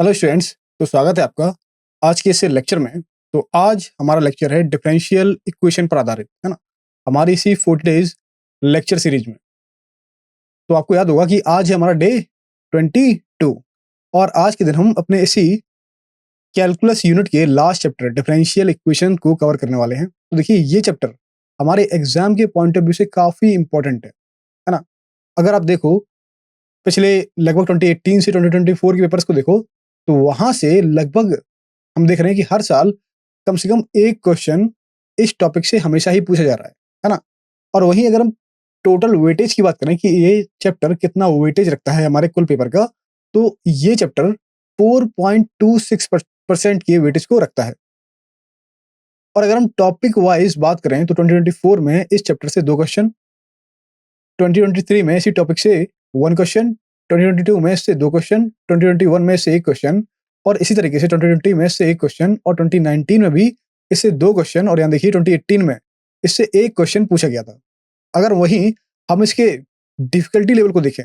Hello students. तो स्वागत है आपका आज के इस लेक्चर में। तो आज हमारा लेक्चर है डिफरेंशियल इक्वेशन पर आधारित, है ना, हमारी इसी 40 डेज लेक्चर सीरीज में। तो आपको याद होगा कि आज है हमारा डे 22 और आज के दिन हम अपने इसी कैलकुलस यूनिट के लास्ट चैप्टर डिफरेंशियल इक्वेशन को कवर करने वाले हैं। तो देखिए, ये चैप्टर हमारे एग्जाम के पॉइंट ऑफ व्यू से काफी इंपॉर्टेंट है ना। अगर आप देखो पिछले लगभग 2018 से 2024 के पेपर्स को देखो, तो वहां से लगभग हम देख रहे हैं कि हर साल कम से कम एक क्वेश्चन इस टॉपिक से हमेशा ही पूछा जा रहा है ना। और वहीं अगर हम टोटल वेटेज की बात करें कि ये चैप्टर कितना वेटेज रखता है हमारे कुल पेपर का, तो ये चैप्टर 4.26% के वेटेज को रखता है। और अगर हम टॉपिक वाइज बात करें तो 2024 में इस चैप्टर से 2 क्वेश्चन, 2023 में इसी टॉपिक से 1 क्वेश्चन, 2022 में इससे 2 क्वेश्चन, 2021 में इससे 1 क्वेश्चन और इसी तरीके से 2020 में इससे 1 क्वेश्चन और 2019 में भी इससे 2 क्वेश्चन और यहाँ देखिए 2018 में इससे 1 क्वेश्चन पूछा गया था। अगर वहीं हम इसके डिफिकल्टी लेवल को देखें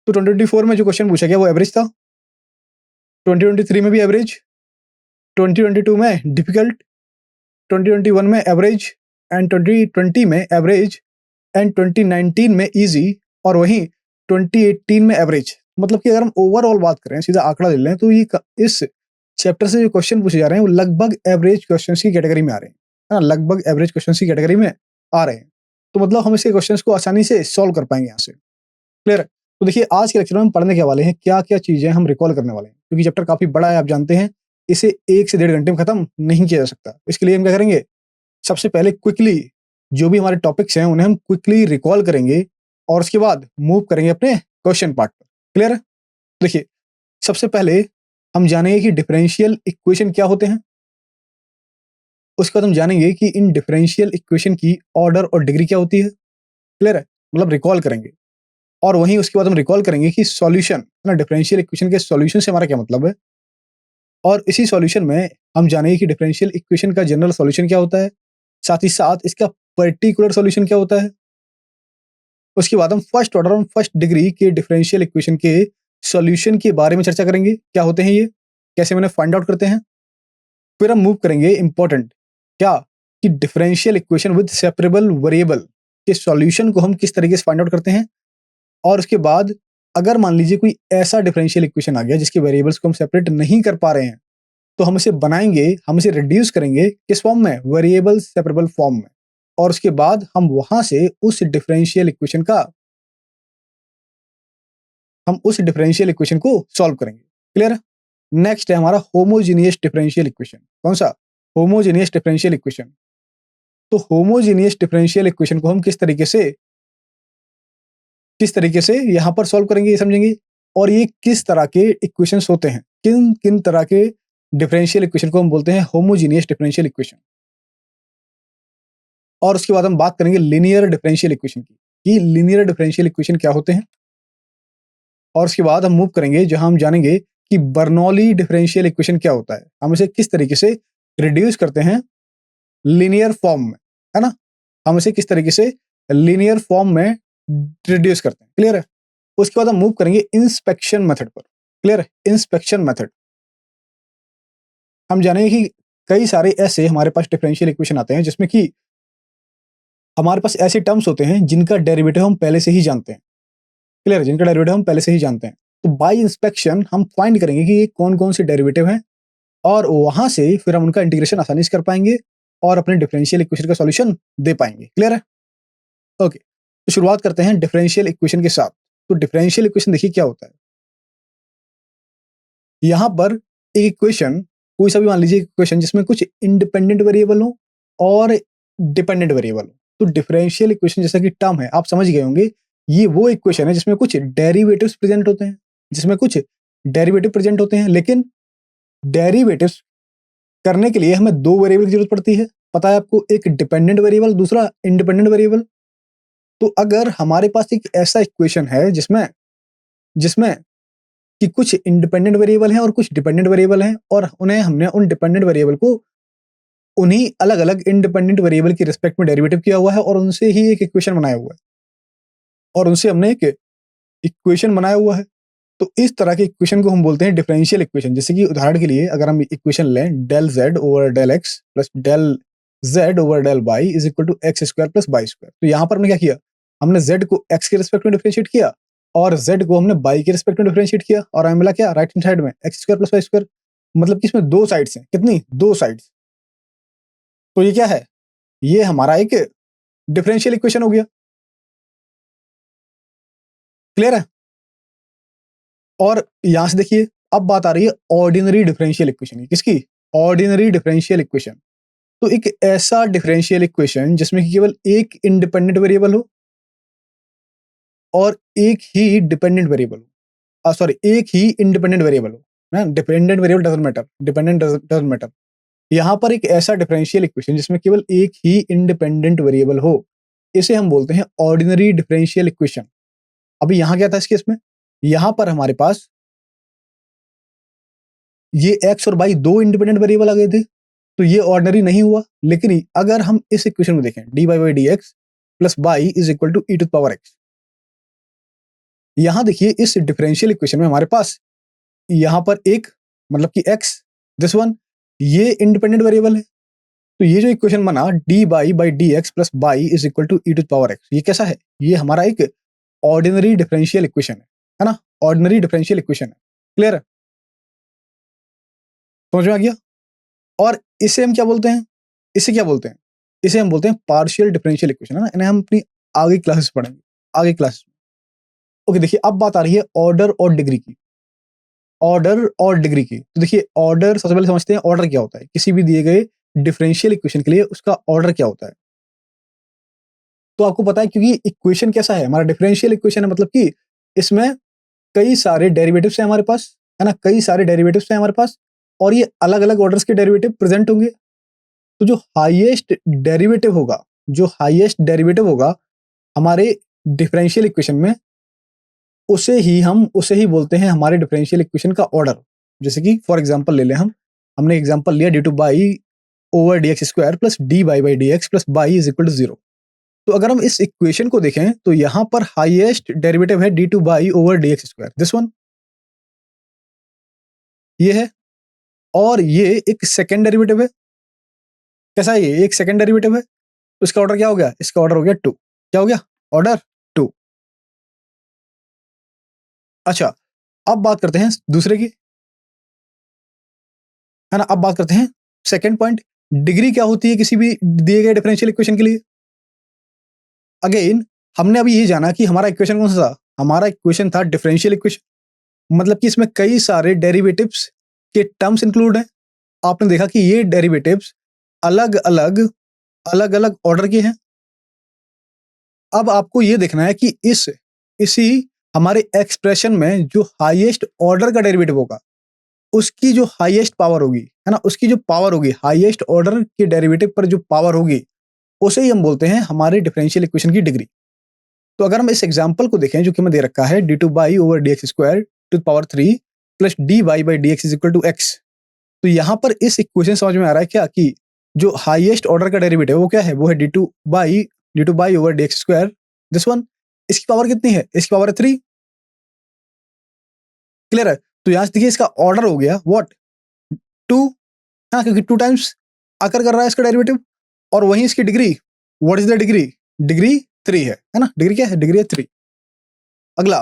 तो 2024 में जो क्वेश्चन पूछा गया वो एवरेज था, 2023 में भी एवरेज, 2022 में डिफिकल्ट, 2021 में एवरेज एंड 2020 में एवरेज एंड 2019 में इजी और वहीं 2018 में एवरेज। मतलब कि अगर हम ओवरऑल बात करें, सीधा आंकड़ा ले लें, तो ये इस चैप्टर से जो क्वेश्चन पूछे जा रहे हैं वो लगभग एवरेज क्वेश्चंस की कैटेगरी में आ रहे हैं, है ना, लगभग एवरेज क्वेश्चंस की कैटेगरी में आ रहे हैं। तो मतलब हम इसके क्वेश्चंस को आसानी से सॉल्व कर पाएंगे यहाँ से। क्लियर है? तो देखिए, आज के लेक्चर में हम पढ़ने के वाले हैं क्या क्या चीजें हम रिकॉल करने वाले हैं, क्योंकि चैप्टर काफी बड़ा है, आप जानते हैं, इसे 1 से 1.5 घंटे में खत्म नहीं किया जा सकता। इसके लिए हम क्या करेंगे, सबसे पहले क्विकली जो भी हमारे टॉपिक्स हैं उन्हें हम क्विकली रिकॉल करेंगे और उसके बाद मूव करेंगे अपने क्वेश्चन पार्ट पर। क्लियर है? देखिए, सबसे पहले हम जानेंगे कि डिफरेंशियल इक्वेशन क्या होते हैं। उसके बाद हम जानेंगे कि इन डिफरेंशियल इक्वेशन की ऑर्डर और डिग्री क्या होती है। क्लियर है? मतलब रिकॉल करेंगे। और वहीं उसके बाद हम रिकॉल करेंगे कि सॉल्यूशन, है ना, डिफरेंशियल इक्वेशन के सॉल्यूशन से हमारा क्या मतलब है। और इसी सॉल्यूशन में हम जानेंगे कि डिफरेंशियल इक्वेशन का जनरल सॉल्यूशन क्या होता है, साथ ही साथ इसका पर्टिकुलर सॉल्यूशन क्या होता है। उसके बाद हम फर्स्ट ऑर्डर और फर्स्ट डिग्री के डिफरेंशियल इक्वेशन के सॉल्यूशन के बारे में चर्चा करेंगे, क्या होते हैं ये, कैसे मैंने फाइंड आउट करते हैं। फिर हम मूव करेंगे इंपॉर्टेंट क्या, कि differential equation with separable variable के सॉल्यूशन को हम किस तरीके से फाइंड आउट करते हैं। और उसके बाद अगर मान लीजिए कोई ऐसा डिफरेंशियल इक्वेशन आ गया जिसके वेरिएबल्स को हम सेपरेट नहीं कर पा रहे हैं, तो हम इसे बनाएंगे, हम इसे रिड्यूस करेंगे किस फॉर्म में, वेरिएबल सेपरेबल फॉर्म में। और उसके बाद हम वहां से उस डिफरेंशियल इक्वेशन को सॉल्व करेंगे। क्लियर है? नेक्स्ट है हमारा होमोजीनियस डिफरेंशियल इक्वेशन। कौन सा? Homogeneous differential equation. तो होमोजीनियस डिफरेंशियल इक्वेशन को हम किस तरीके से यहां पर सॉल्व करेंगे, ये समझेंगे। और ये किस तरह के इक्वेशंस होते हैं, किन किन तरह के डिफरेंशियल इक्वेशन को हम बोलते हैं होमोजीनियस डिफरेंशियल इक्वेशन। और उसके बाद हम बात करेंगे लीनियर डिफरेंशियल इक्वेशन की, कि लीनियर डिफरेंशियल इक्वेशन क्या होते हैं। और उसके बाद हम मूव करेंगे जहां हम जानेंगे कि बर्नौली डिफरेंशियल इक्वेशन क्या होता है, हम इसे किस तरीके से रिड्यूस करते हैं लीनियर फॉर्म में, है ना, हम इसे किस तरीके से लीनियर फॉर्म में रिड्यूस करते हैं। क्लियर है? उसके बाद हम मूव करेंगे इंस्पेक्शन मेथड पर। क्लियर है? इंस्पेक्शन मेथड हम जानेंगे कि कई सारे ऐसे हमारे पास डिफरेंशियल इक्वेशन आते हैं जिसमें कि हमारे पास ऐसे टर्म्स होते हैं जिनका डेरिवेटिव हम पहले से ही जानते हैं। क्लियर है? जिनका डेरिवेटिव हम पहले से ही जानते हैं। तो बाय इंस्पेक्शन हम फाइंड करेंगे कि ये कौन कौन से डेरिवेटिव हैं और वहां से फिर हम उनका इंटीग्रेशन आसानी से कर पाएंगे और अपने डिफरेंशियल इक्वेशन का सॉल्यूशन दे पाएंगे। क्लियर है? ओके, तो शुरुआत करते हैं डिफरेंशियल इक्वेशन के साथ। तो डिफरेंशियल इक्वेशन देखिए क्या होता है। यहां पर एक इक्वेशन, कोई सा भी मान लीजिए इक्वेशन जिसमें कुछ इंडिपेंडेंट वेरिएबल हो और डिपेंडेंट वेरिएबल हो। तो डिफरेंशियल इक्वेशन जैसा कि टर्म है, आप समझ गए होंगे, ये वो इक्वेशन है जिसमें कुछ डेरिवेटिव्स प्रेजेंट होते हैं, लेकिन डेरिवेटिव्स करने के लिए हमें 2 वेरिएबल की जरूरत पड़ती है। पता है आपको, एक डिपेंडेंट वेरिएबल, दूसरा इंडिपेंडेंट वेरिएबल। तो अगर हमारे पास एक ऐसा इक्वेशन है जिसमें जिसमें कि कुछ इंडिपेंडेंट वेरिएबल हैं और कुछ डिपेंडेंट वेरिएबल हैं और हमने उन डिपेंडेंट वेरिएबल को उन्हीं अलग-अलग इंडिपेंडेंट वेरिएबल की रिस्पेक्ट में डेरिवेटिव किया हुआ है और उनसे ही एक इक्वेशन बनाया हुआ है। तो इस तरह के इक्वेशन को हम बोलते हैं डिफरेंशियल इक्वेशन। जैसे कि उदाहरण के लिए अगर हम इक्वेशन लें del z over del x plus del z over del y is equal to x square plus Y square. तो यहाँ पर हमने क्या किया, हमने z को x के रिस्पेक्ट में डिफरेंशिएट किया और z को हमने y के रिस्पेक्ट में डिफरेंशिएट किया और हमें मिला क्या, राइट हैंड साइड में x square plus Y square. मतलब कि इसमें दो साइड्स हैं, कितनी, दो साइड्स। तो ये क्या है, ये हमारा एक डिफरेंशियल इक्वेशन हो गया। क्लियर है। और यहां से देखिए अब बात आ रही है ऑर्डिनरी डिफरेंशियल इक्वेशन की। किसकी, ऑर्डिनरी डिफरेंशियल इक्वेशन। तो एक ऐसा डिफरेंशियल इक्वेशन जिसमें कि केवल एक इंडिपेंडेंट वेरिएबल हो और एक ही डिपेंडेंट वेरिएबल हो, सॉरी एक ही इंडिपेंडेंट वेरिएबल हो ना, dependent variable doesn't matter, dependent doesn't matter. यहां पर एक ऐसा डिफरेंशियल इक्वेशन जिसमें केवल एक ही इंडिपेंडेंट वेरिएबल हो, इसे हम बोलते हैं ऑर्डिनरी डिफरेंशियल इक्वेशन। अभी यहां क्या था इस केस में, यहां पर हमारे पास ये x और y दो इंडिपेंडेंट वेरिएबल आ गए थे, तो ये ऑर्डिनरी नहीं हुआ। लेकिन अगर हम इस इक्वेशन को देखें dy by D x plus y is equal to e to power x, यहां देखिए इस डिफरेंशियल इक्वेशन में हमारे पास यहां पर एक मतलब कि x, दिस वन, ये इंडिपेंडेंट वेरिएबल है। तो ये जो इक्वेशन बना dy by D x plus y is equal to e to power x, ये कैसा है, ये हमारा एक ऑर्डिनरी डिफरेंशियल इक्वेशन है ना, ऑर्डिनरी डिफरेंशियल इक्वेशन है। क्लियर है, समझ में आ गया। और इसे हम क्या बोलते हैं, इसे क्या बोलते हैं, इसे हम बोलते हैं पार्शियल डिफरेंशियल इक्वेशन, है ना। इन्हें हम अपनी आगे क्लासेस पढ़ेंगे, आगे क्लास। ओके, देखिए अब बात आ रही है ऑर्डर और डिग्री की, ऑर्डर और डिग्री की। तो देखिए ऑर्डर, सबसे पहले समझते हैं ऑर्डर क्या होता है। किसी भी दिए गए डिफरेंशियल इक्वेशन के लिए उसका ऑर्डर क्या होता है। तो आपको पता है क्योंकि इक्वेशन कैसा है, हमारा डिफरेंशियल इक्वेशन है, मतलब कि इसमें कई सारे डेरिवेटिव्स हैं हमारे पास, है ना, कई सारे डेरिवेटिव्स हैं हमारे पास और ये अलग अलग ऑर्डर्स के डेरिवेटिव प्रेजेंट होंगे। तो जो हाईएस्ट डेरिवेटिव होगा, जो हाईएस्ट डेरिवेटिव होगा हमारे डिफरेंशियल इक्वेशन में, उसे ही बोलते हैं हमारे डिफरेंशियल इक्वेशन का ऑर्डर। जैसे कि फॉर एग्जांपल ले लें हमने एग्जांपल लिया d two by over D x square plus d by D x plus by is equal to 0। तो अगर हम इस इक्वेशन को देखें तो यहां पर हाईएस्ट डेरिवेटिव है d two by over D x square, this one, ये है। और ये एक सेकेंड डेरिवेटिव है, कैसा है, ये एक सेकेंड डेरिवेटिव है। तो इसका ऑर्डर क्या हो गया, इसका ऑर्डर हो गया 2। क्या हो गया, ऑर्डर 2। अच्छा, अब बात करते हैं दूसरे की, है ना। अब बात करते हैं सेकेंड पॉइंट, डिग्री क्या होती है किसी भी दिए गए डिफरेंशियल इक्वेशन के लिए। अगेन हमने अभी ये जाना कि हमारा इक्वेशन कौन सा था, हमारा इक्वेशन था डिफरेंशियल इक्वेशन, मतलब कि इसमें कई सारे डेरिवेटिव्स के टर्म्स इंक्लूड हैं। आपने देखा कि ये डेरिवेटिव्स अलग अलग अलग अलग ऑर्डर के हैं। अब आपको ये देखना है कि इसी हमारे एक्सप्रेशन में जो हाईएस्ट ऑर्डर का डेरिवेटिव होगा उसकी जो हाईएस्ट पावर होगी, है ना, उसकी जो पावर होगी, हाईएस्ट ऑर्डर के डेरिवेटिव पर जो पावर होगी, उसे ही हम बोलते हैं हमारे डिफरेंशियल इक्वेशन की डिग्री। तो अगर हम इस एग्जांपल को देखें जो कि मैं दे रखा है d two by over D x square to power 3 plus d by D x is equal to x. तो यहां पर इस इक्वेशन समझ में आ रहा है क्या कि जो हाईएस्ट ऑर्डर का डेरिवेटिव वो क्या है, वो है d two by over D x square, this one. इसकी पावर कितनी है, इसकी पावर है 3। क्लियर है। तो यहां से देखिए इसका ऑर्डर हो गया व्हाट, 2, हाँ, क्योंकि 2 टाइम्स आकर कर रहा है इसका डेरिवेटिव। और वहीं इसकी degree, what is the degree, degree 3 है ना, डिग्री क्या है, डिग्री है 3। अगला,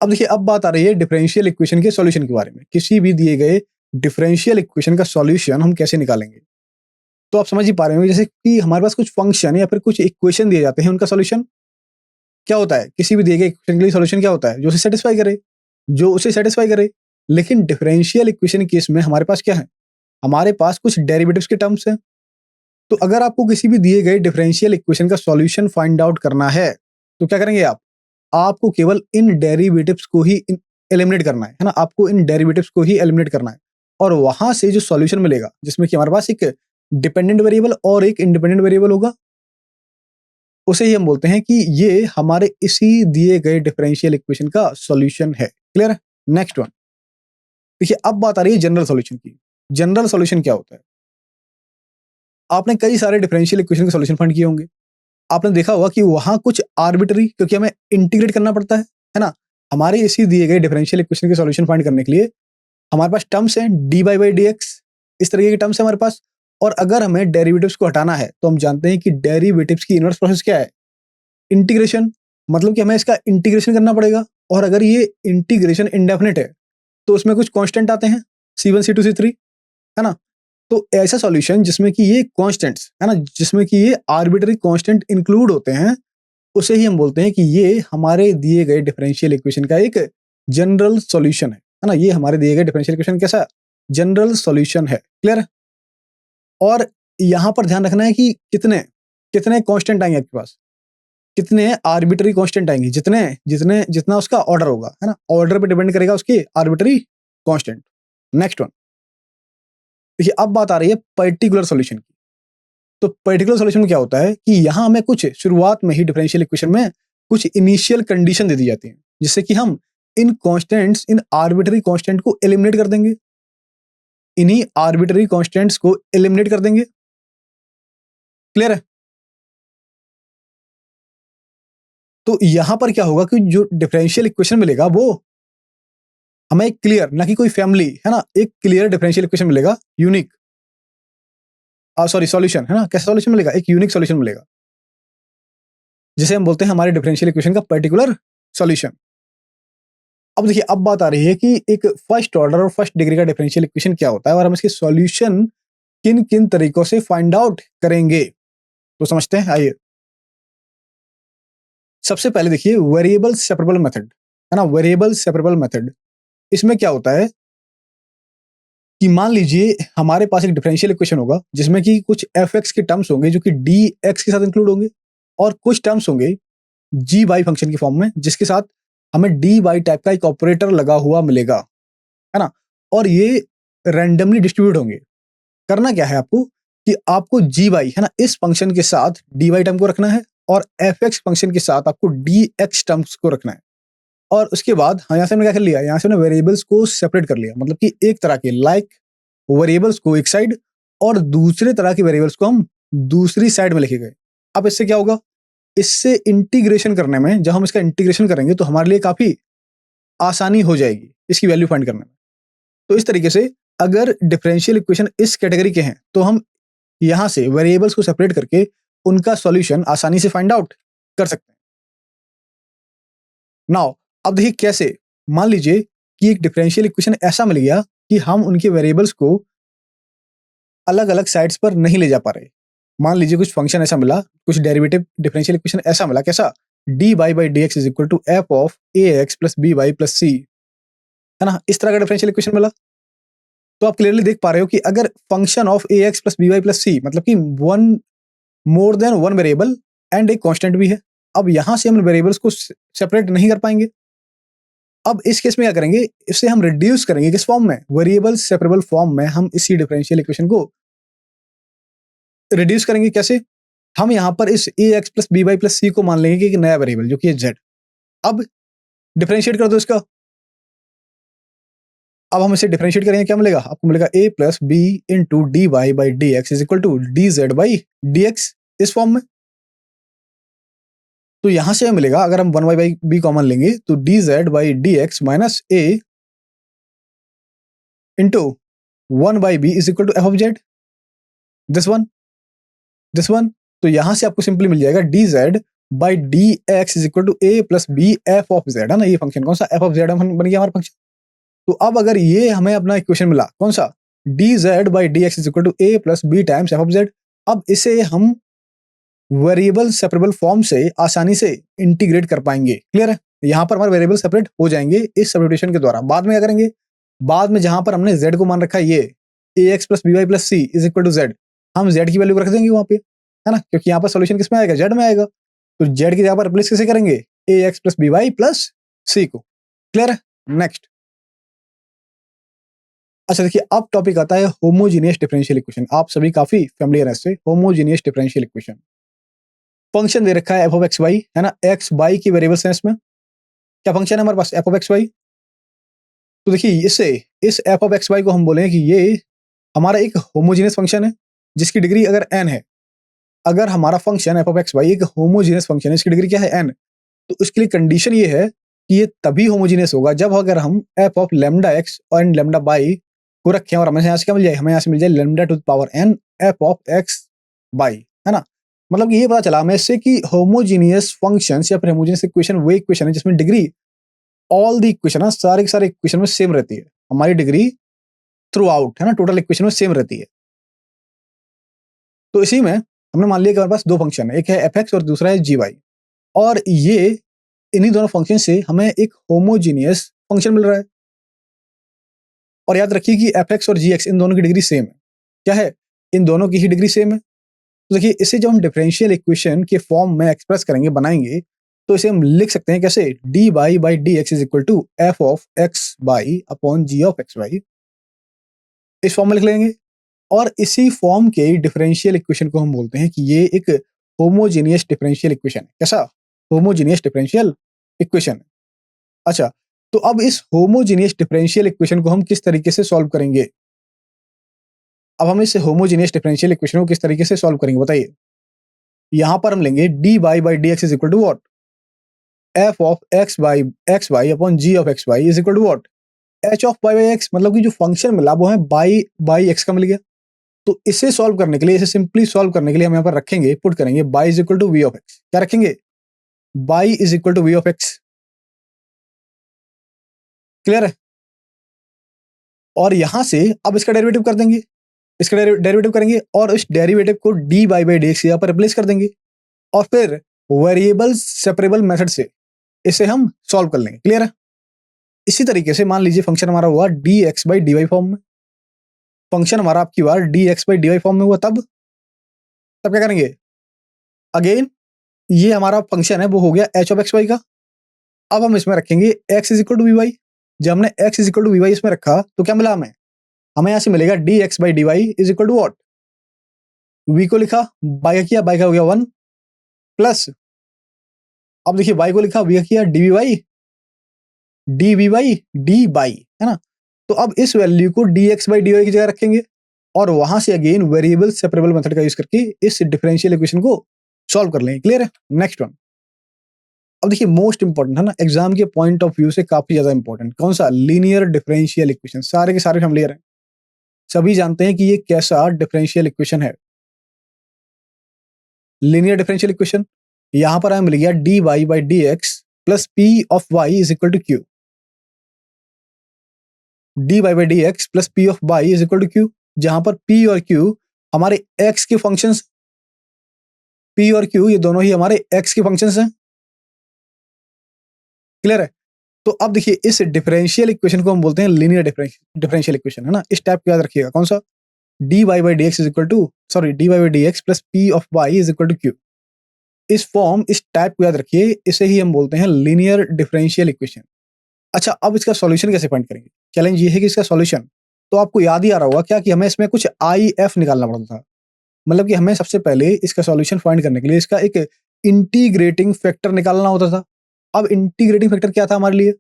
अब देखिए अब बात आ रही है डिफरेंशियल इक्वेशन के सॉल्यूशन के बारे में। किसी भी दिए गए डिफरेंशियल इक्वेशन का सॉल्यूशन हम कैसे निकालेंगे। तो आप समझ ही पा रहे होंगे, जैसे कि हमारे पास कुछ फंक्शन या फिर कुछ इक्वेशन दिए जाते हैं, उनका सॉल्यूशन क्या होता है, किसी भी दिए गए इक्वेशन के लिए सॉल्यूशन क्या होता है, जो उसे सेटिस्फाई करे, जो उसे सेटिस्फाई करे। लेकिन डिफरेंशियल इक्वेशन केस में हमारे पास क्या है, हमारे पास कुछ डेरिवेटिव्स के टर्म्स हैं। तो अगर आपको किसी भी दिए गए डिफरेंशियल इक्वेशन का सॉल्यूशन फाइंड आउट करना है तो क्या करेंगे आप, आपको केवल इन डेरिवेटिव्स को ही एलिमिनेट करना है ना, आपको इन डेरिवेटिव्स को ही एलिमिनेट करना है और वहां से जो सॉल्यूशन मिलेगा जिसमें कि हमारे पास एक डिपेंडेंट वेरिएबल और एक इंडिपेंडेंट वेरिएबल होगा, उसे ही हम बोलते हैं कि ये हमारे इसी दिए गए डिफरेंशियल इक्वेशन का सॉल्यूशन है। क्लियर है। नेक्स्ट वन, देखिए अब बात आ रही है जनरल सॉल्यूशन की। जनरल सॉल्यूशन क्या होता है, आपने कई सारे डिफरेंशियल इक्वेशन के सॉल्यूशन फाइंड किए होंगे। आपने देखा होगा कि वहां कुछ आर्बिटरी, क्योंकि हमें इंटीग्रेट करना पड़ता है ना, हमारे इसी दिए गए डिफरेंशियल इक्वेशन के सॉल्यूशन फाइंड करने के लिए हमारे पास टर्म्स हैं dy बाई dx, इस तरीके के टर्म्स हैं हमारे पास। और अगर हमें डेरिवेटिव्स को हटाना है तो हम जानते हैं कि डेरिवेटिव्स की इनवर्स प्रोसेस क्या है, इंटीग्रेशन। मतलब कि हमें इसका इंटीग्रेशन करना पड़ेगा, और अगर ये इंटीग्रेशन इंडेफिनिट है तो उसमें कुछ कांस्टेंट आते हैं C1 C2 C3, है ना। तो ऐसा सॉल्यूशन जिसमें कि ये कांस्टेंट्स, है ना, जिसमें कि ये आर्बिट्ररी कांस्टेंट इंक्लूड होते हैं, उसे ही हम बोलते हैं कि ये हमारे दिए गए डिफरेंशियल इक्वेशन का एक जनरल सॉल्यूशन है ना। ये हमारे दिए गए डिफरेंशियल इक्वेशन कैसा जनरल सॉल्यूशन है। क्लियर है? और यहां पर ध्यान रखना है कि कितने कितने कांस्टेंट आएंगे आपके पास, कितने आर्बिट्ररी कांस्टेंट आएंगे, जितने जितने जितना उसका ऑर्डर होगा, है ना। ऑर्डर पे डिपेंड करेगा उसकी आर्बिट्ररी कांस्टेंट। नेक्स्ट वन देखिए, अब बात आ रही है पर्टिकुलर सॉल्यूशन की। तो पर्टिकुलर सॉल्यूशन में क्या होता है कि यहां हमें कुछ शुरुआत में ही डिफरेंशियल इक्वेशन में कुछ इनिशियल कंडीशन दे दी जाती है, जिससे कि हम इन कांस्टेंट्स, इन आर्बिट्ररी कांस्टेंट को एलिमिनेट कर देंगे, इन्हीं आर्बिट्ररी कांस्टेंट्स को एलिमिनेट कर देंगे। क्लियर है? तो यहां पर क्या होगा कि जो डिफरेंशियल इक्वेशन मिलेगा वो हमें एक क्लियर, ना कि कोई फैमिली, है ना, एक क्लियर डिफरेंशियल इक्वेशन मिलेगा, यूनिक, सॉरी सॉल्यूशन, है ना। कैसा सॉल्यूशन मिलेगा? एक यूनिक सॉल्यूशन मिलेगा, जिसे हम बोलते हैं हमारे डिफरेंशियल इक्वेशन का पर्टिकुलर सॉल्यूशन। अब देखिए, अब बात आ रही है कि एक फर्स्ट ऑर्डर और फर्स्ट डिग्री का डिफरेंशियल इक्वेशन क्या होता है और हम इसके सॉल्यूशन किन किन तरीकों से फाइंड आउट करेंगे, तो समझते हैं। आइए, सबसे पहले देखिए वेरिएबल सेपरेबल मेथड, है ना। वेरिएबल सेपरेबल मेथड, इसमें क्या होता है कि मान लीजिए हमारे पास एक डिफरेंशियल इक्वेशन होगा जिसमें कि कुछ fx के टर्म्स होंगे जो कि dx के साथ इंक्लूड होंगे, और कुछ टर्म्स होंगे gy फंक्शन की फॉर्म में जिसके साथ हमें dy टाइप का एक ऑपरेटर लगा हुआ मिलेगा, है ना। और ये रैंडमली डिस्ट्रीब्यूट होंगे। करना क्या है आपको कि आपको gy, है ना, इस फंक्शन के साथ dy टर्म को रखना है, और fx फंक्शन के साथ आपको dx टर्म्स को रखना है। और उसके बाद हाँ, यहाँ से हमने क्या कर लिया, यहाँ से हमने वेरिएबल्स को सेपरेट कर लिया, मतलब कि एक तरह के लाइक वेरिएबल्स को एक साइड और दूसरे तरह के वेरिएबल्स को हम दूसरी साइड में लिखे गए। अब इससे क्या होगा, इससे इंटीग्रेशन करने में, जब हम इसका इंटीग्रेशन करेंगे तो हमारे लिए काफी आसानी हो जाएगी इसकी वैल्यू फाइंड करने में। तो इस तरीके से अगर डिफरेंशियल इक्वेशन इस कैटेगरी के हैं तो हम यहां से वेरिएबल्स को सेपरेट करके उनका सॉल्यूशन आसानी से फाइंड आउट कर सकते हैं। नाउ अब देखिए कैसे, मान लीजिए कि एक डिफरेंशियल इक्वेशन ऐसा मिल गया कि हम उनके वेरिएबल्स को अलग अलग साइड्स पर नहीं ले जा पा रहे। मान लीजिए कुछ फंक्शन ऐसा मिला, कुछ डेरिवेटिव डिफरेंशियल इक्वेशन ऐसा मिला, कैसा, dy by dx is equal to F of ax plus B Y plus C, है ना। इस तरह का डिफरेंशियल इक्वेशन मिला तो आप क्लियरली देख पा रहे हो कि अगर function of ax plus B Y plus C, मतलब कि one more than one variable and एक कांस्टेंट भी है, अब यहां से हम वेरिएबल्स को सेपरेट नहीं कर पाएंगे। अब इस केस में क्या करेंगे, इसे हम रिड्यूस करेंगे किस फॉर्म में, वेरिएबल सेपरेबल फॉर्म में हम इसी डिफरेंशियल इक्वेशन को रिड्यूस करेंगे। कैसे, हम यहां पर इस ax plus B Y plus C को मान लेंगे कि एक नया वेरिएबल जो कि है z। अब डिफरेंशिएट कर दो इसका। अब हम इसे डिफरेंशिएट करेंगे, क्या मिलेगा आपको, मिलेगा a plus b into d Y by D x is equal to D Z by D x, इस फॉर्म में। तो यहां से हमें मिलेगा, अगर हम one y by b common लेंगे तो d Z by D x minus a into one by b is equal to F of z, this one. तो यहां से आपको सिंपली मिल जाएगा d Z by D x is equal to a plus b f of z, है ना। ये function कौन सा, एफ ऑफ जेड बन गया हमारा फंक्शन। तो अब अगर ये हमें अपना इक्वेशन मिला कौन सा, d Z by D x is equal to a plus b times f of z, अब इसे हम वेरिएबल सेपरेबल फॉर्म से आसानी से इंटीग्रेट कर पाएंगे। क्लियर है? यहां पर हमारे वेरिएबल सेपरेट हो जाएंगे इस सेपरेटेशन के द्वारा। बाद में क्या करेंगे, बाद में जहां पर हमने z को मान रखा है ये ax plus B Y plus c is equal to z, हम z की वैल्यू रख देंगे वहां पे, है ना, क्योंकि यहाँ पर सोल्यूशन किस में आएगा, z में आएगा। तो z की जगह पर रिप्लेस कैसे करेंगे, ax plus B Y plus C को। क्लियर है? नेक्स्ट, अच्छा देखिए, अब टॉपिक आता है होमोजीनियस डिफरेंशियल इक्वेशन। आप सभी काफी फेमिलियर है इससे, होमोजीनियस डिफरेंशियल इक्वेशन। फंक्शन दे रखा है एफ ऑफ एक्स वाई, है ना, एक्स वाई की वेरिएबल्स हैं इसमें। क्या फंक्शन है हमारे पास, एफ ऑफ एक्स वाई। तो देखिए इससे, इस एफ ऑफ एक्स वाई को हम बोले कि ये हमारा एक होमोजीनियस फंक्शन है जिसकी डिग्री अगर n है। अगर हमारा function f of x y एक होमोजीनियस फंक्शन है, इसकी डिग्री क्या है n, तो उसके लिए कंडीशन ये है कि ये तभी होमोजीनियस होगा जब अगर हम एफ ऑफ लैम्डा एक्स और लैम्डा बाई को रखें और हमें यहाँ से क्या मिल जाए, हमें यहाँ से मिल जाए lambda to the power n f of x by, है ना। मतलब कि ये पता चला हमें इससे कि होमोजीनियस फंक्शंस या फिर होमोजीनियस इक्वेशन वो इक्वेशन है जिसमें डिग्री ऑल द इक्वेशन है, सारे के सारे इक्वेशन में सेम रहती है, हमारी डिग्री थ्रू आउट, है ना, टोटल इक्वेशन में सेम रहती है। तो इसी में हमने मान लिया कि हमारे पास दो फंक्शन है, एक है एफ एक्स और दूसरा है जी वाई, और ये इन्हीं दोनों फंक्शन से हमें एक होमोजीनियस फंक्शन मिल रहा है। और याद रखिए कि एफ एक्स और जी एक्स इन दोनों की डिग्री सेम है। क्या है? इन दोनों की ही डिग्री सेम है। तो देखिए इसे जब हम डिफरेंशियल इक्वेशन के फॉर्म में एक्सप्रेस करेंगे, बनाएंगे, तो इसे हम लिख सकते हैं कैसे, d by by D x is equal to F of x by upon g of x by, इस फॉर्म में लिख लेंगे। और इसी फॉर्म के डिफरेंशियल इक्वेशन को हम बोलते हैं कि ये एक होमोजीनियस डिफरेंशियल इक्वेशन है। कैसा? Homogeneous differential equation. अच्छा, तो अब इस होमोजीनियस डिफरेंशियल इक्वेशन को हम किस तरीके से सॉल्व करेंगे? अब हम इस होमोजीनियस डिफरेंशियल इक्वेशन को किस तरीके से सॉल्व करेंगे बताइए। यहां पर हम लेंगे d by by D x is equal to what, f of x by upon g of x by is equal to what, h of by by x, मतलब कि जो फंक्शन मिला वो है बाई बाई एक्स का मिल गया। तो इसे सॉल्व करने के लिए, इसे सिंपली सॉल्व करने के लिए हम यहाँ पर रखेंगे, पुट करेंगे by is equal to v of x. क्या रखेंगे? By is equal to v of x. Clear है? और यहां से अब इसका डेरिवेटिव कर देंगे, इसका डेरिवेटिव करेंगे और इस डेरिवेटिव को D by by D x यहाँ पर रिप्लेस कर देंगे, और फिर वेरिएबल सेपरेबल मेथड से इसे हम सॉल्व कर लेंगे। क्लियर है? इसी तरीके से मान लीजिए फंक्शन हमारा हुआ D x by D Y form में, फंक्शन हमारा आपकी बार D x by D Y form में हुआ, तब क्या करेंगे, अगेन ये हमारा फंक्शन है वो हो गया एच ऑफ एक्स वाई का। अब हम इसमें रखेंगे x is equal to v y. जब हमने x is equal to v y इसमें रखा तो क्या मिला हमें, हमें यहाँ से मिलेगा d x by D y is equal to what, v को लिखा, बाई का किया, बाई का हो गया 1 प्लस, अब देखिए बाई को लिखा, वी का किया, d v y d v y d by, है ना। तो अब इस वैल्यू को d x by D y की जगह रखेंगे और वहां से अगेन वेरिएबल सेपरेबल मेथड का यूज करके इस डिफरेंशियल इक्वेशन को सॉल्व कर लेंगे। क्लियर है? Next one. अब देखिए मोस्ट इंपॉर्टेंट है ना, एग्जाम के पॉइंट ऑफ व्यू से काफी ज्यादा इंपॉर्टेंट, कौन सा, लीनियर डिफरेंशियल इक्वेशन। सारे के सारे फैमिलियर हैं, सभी जानते हैं कि ये कैसा डिफरेंशियल इक्वेशन है। लीनियर डिफरेंशियल इक्वेशन, यहां पर हमें मिल गया d Y by D x plus p of y is equal to q, d Y by D x plus p of y is equal to q, जहां पर P और Q हमारे x के फंक्शंस, पी और Q ये दोनों ही हमारे x के फंक्शंस हैं। क्लियर है? तो अब देखिए इस डिफरेंशियल इक्वेशन को हम बोलते हैं लीनियर डिफरेंशियल इक्वेशन, है ना। इस टाइप को याद रखिएगा, कौन सा, d Y by D x is equal to, sorry, d Y by D x plus p of y is equal to q. इस फॉर्म, इस टाइप को याद रखिए, इसे ही हम बोलते हैं लीनियर डिफरेंशियल इक्वेशन। अच्छा, अब इसका सॉल्यूशन कैसे फाइंड करेंगे? चैलेंज ये है कि इसका सॉल्यूशन तो आपको याद ही आ रहा होगा क्या, कि हमें इसमें कुछ आई एफ निकालना पड़ता था। मतलब कि हमें सबसे पहले इसका सॉल्यूशन फाइंड करने के लिए इसका एक इंटीग्रेटिंग फैक्टर निकालना होता था। अब इंटीग्रेटिंग फैक्टर क्या था हमारे लिए,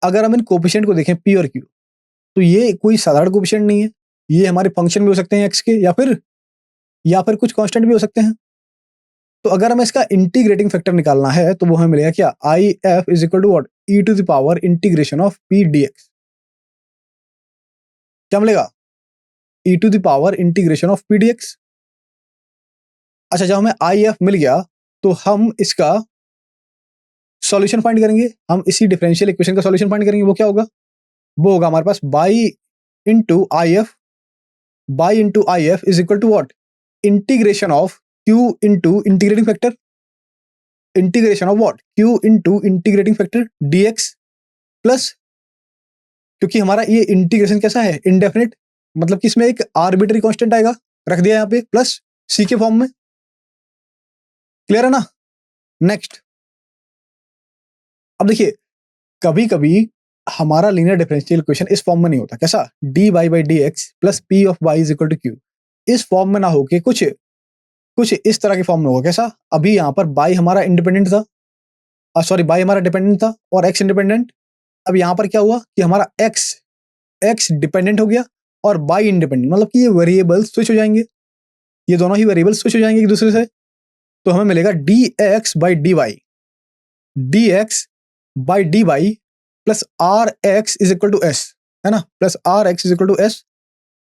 अगर हम इन कोफिशिएंट को देखें पी और क्यू, तो ये कोई साधारण कोफिशिएंट नहीं है, ये हमारे फंक्शन भी हो सकते हैं एक्स के, या फिर कुछ कांस्टेंट भी हो सकते हैं। तो अगर हमें इसका इंटीग्रेटिंग फैक्टर निकालना है तो वो हमें मिलेगा क्या, I F is equal to what, E to the power integration of P D X. क्या मिलेगा, E to the power integration of P D X. अच्छा, जब हमें आई एफ मिल गया तो हम इसका सॉल्यूशन फाइंड करेंगे, हम इसी डिफरेंशियल इक्वेशन का सॉल्यूशन फाइंड करेंगे। वो क्या होगा, वो होगा हमारे पास Y into I F is equal to what, integration of Q into integrating factor, integration of what, Q into integrating factor DX plus, क्योंकि हमारा ये इंटीग्रेशन कैसा है, इंडेफिनिट, मतलब कि इसमें एक आर्बिट्री कांस्टेंट आएगा, रख दिया यहाँ पे, प्लस सी के फॉर्म में। क्लियर है ना? नेक्स्ट, अब देखिए कभी कभी हमारा लीनियर डिफरेंशियल इक्वेशन इस फॉर्म में नहीं होता, कैसा, d Y by D x plus p of y is equal to q, इस फॉर्म में ना होके कुछ इस तरह के फॉर्म में होगा। कैसा, अभी यहाँ पर बाई हमारा इंडिपेंडेंट था, सॉरी बाई हमारा डिपेंडेंट था और एक्स इंडिपेंडेंट। अब यहाँ पर क्या हुआ कि हमारा एक्स डिपेंडेंट हो गया और बाई इंडिपेंडेंट, मतलब कि ये वेरिएबल स्विच हो जाएंगे, ये दोनों ही वेरिएबल स्विच हो जाएंगे एक दूसरे से। तो हमें मिलेगा d x by D y, d x by D y plus r x is equal to s, है ना, plus r x is equal to s.